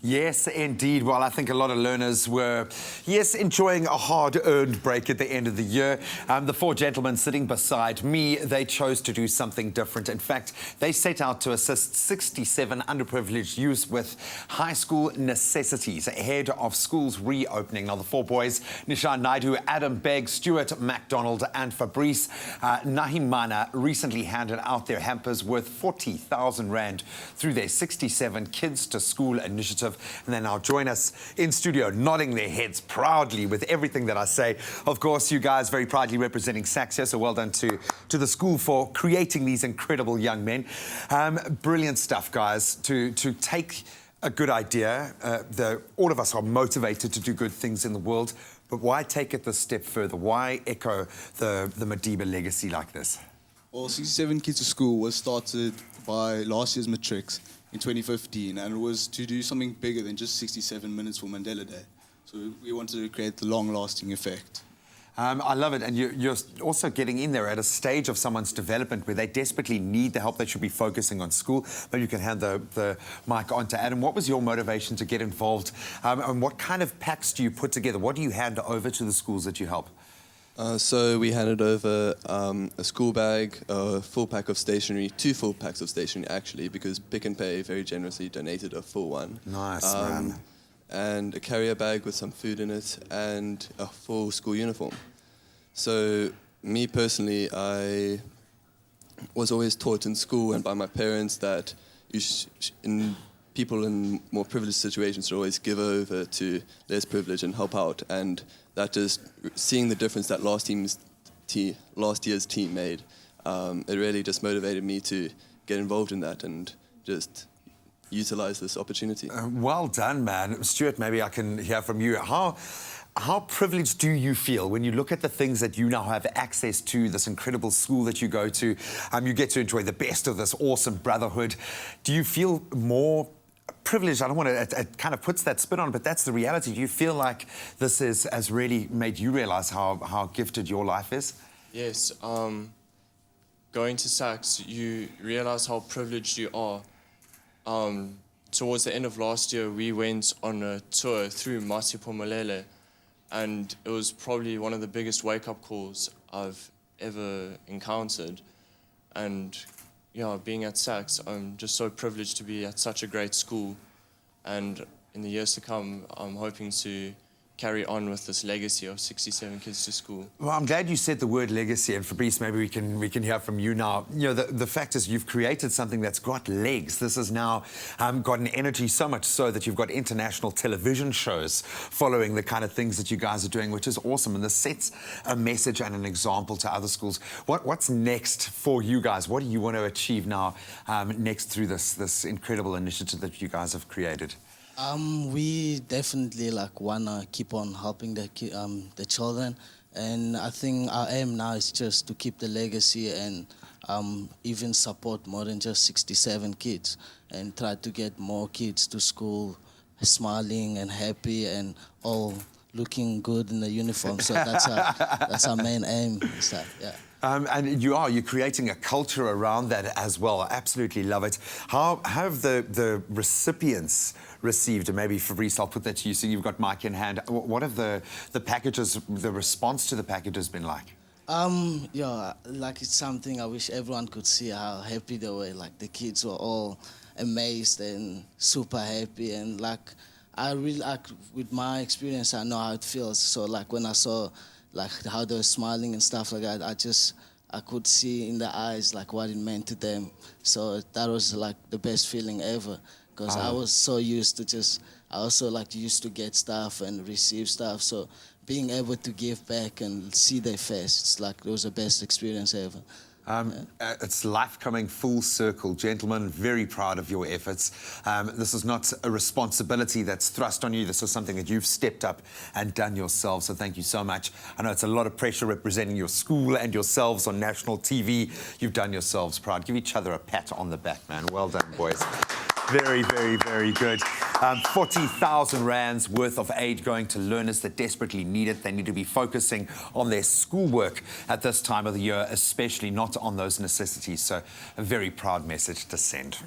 Yes, indeed. Well, I think a lot of learners were, yes, enjoying a hard-earned break at the end of the year. The four gentlemen sitting beside me, they chose to do something different. In fact, they set out to assist 67 underprivileged youths with high school necessities ahead of schools reopening. Now, the four boys, Nishan Naidu, Adam Begg, Stuart MacDonald and Fabrice Nahimana, recently handed out their hampers worth 40,000 Rand through their 67 Kids to School initiative. And they now join us in studio, nodding their heads proudly with everything that I say. Of course, you guys very proudly representing SACS here, so well done to the school for creating these incredible young men. Brilliant stuff, guys, to take a good idea. All of us are motivated to do good things in the world, but why take it this step further? Why echo the Madiba legacy like this? Well, 67 Kids to School was started by last year's matrics in 2015, and it was to do something bigger than just 67 minutes for Mandela Day. So we wanted to create the long-lasting effect. I love it, and you're also getting in there at a stage of someone's development where they desperately need the help. They should be focusing on school. Maybe you can hand the mic on to Adam. What was your motivation to get involved, and what kind of packs do you put together? What do you hand over to the schools that you help? So we handed over a school bag, a full pack of stationery, 2 full packs of stationery actually, because Pick and Pay very generously donated a full one. Nice, man. And a carrier bag with some food in it, and a full school uniform. So me personally, I was always taught in school and by my parents that people in more privileged situations should always give over to less privilege and help out, and that just seeing the difference that last year's team made, it really just motivated me to get involved in that and just utilize this opportunity. Well done, man. Stuart, maybe I can hear from you. How privileged do you feel when you look at the things that you now have access to, this incredible school that you go to? You get to enjoy the best of this awesome brotherhood. Do you feel more privileged? I don't want to, it kind of puts that spin on it, but that's the reality. Do you feel like this has really made you realize how gifted your life is? Yes. Going to SACS, you realize how privileged you are. Towards the end of last year, we went on a tour through Madiba, and it was probably one of the biggest wake-up calls I've ever encountered. And yeah, being at SACS, I'm just so privileged to be at such a great school. And in the years to come, I'm hoping to carry on with this legacy of 67 Kids to School. Well, I'm glad you said the word legacy, and Fabrice, maybe we can hear from you now. You know, the fact is you've created something that's got legs. This has now got an energy, so much so that you've got international television shows following the kind of things that you guys are doing, which is awesome, and this sets a message and an example to other schools. What's next for you guys? What do you want to achieve now next through this incredible initiative that you guys have created? We definitely wanna keep on helping the children, and I think our aim now is just to keep the legacy and even support more than just 67 kids, and try to get more kids to school smiling and happy and all looking good in the uniform. So that's our main aim. So, yeah. And you're creating a culture around that as well. I absolutely love it. How have the recipients received, and maybe Fabrice, I'll put that to you, so you've got mic in hand. What have the packages, the response to the packages been like? Yeah, it's something I wish everyone could see how happy they were. The kids were all amazed and super happy, and I really, with my experience, I know how it feels. So when I saw how they were smiling and stuff like that, I could see in their eyes what it meant to them. So that was the best feeling ever, because I was so used to I also used to get stuff and receive stuff. So being able to give back and see their face, it was the best experience ever. It's life coming full circle. Gentlemen, very proud of your efforts. This is not a responsibility that's thrust on you. This is something that you've stepped up and done yourself, so thank you so much. I know it's a lot of pressure representing your school and yourselves on national TV. You've done yourselves proud. Give each other a pat on the back, man. Well done, boys. Very, very, very good. 40,000 Rands worth of aid going to learners that desperately need it. They need to be focusing on their schoolwork at this time of the year, especially not on those necessities. So a very proud message to send.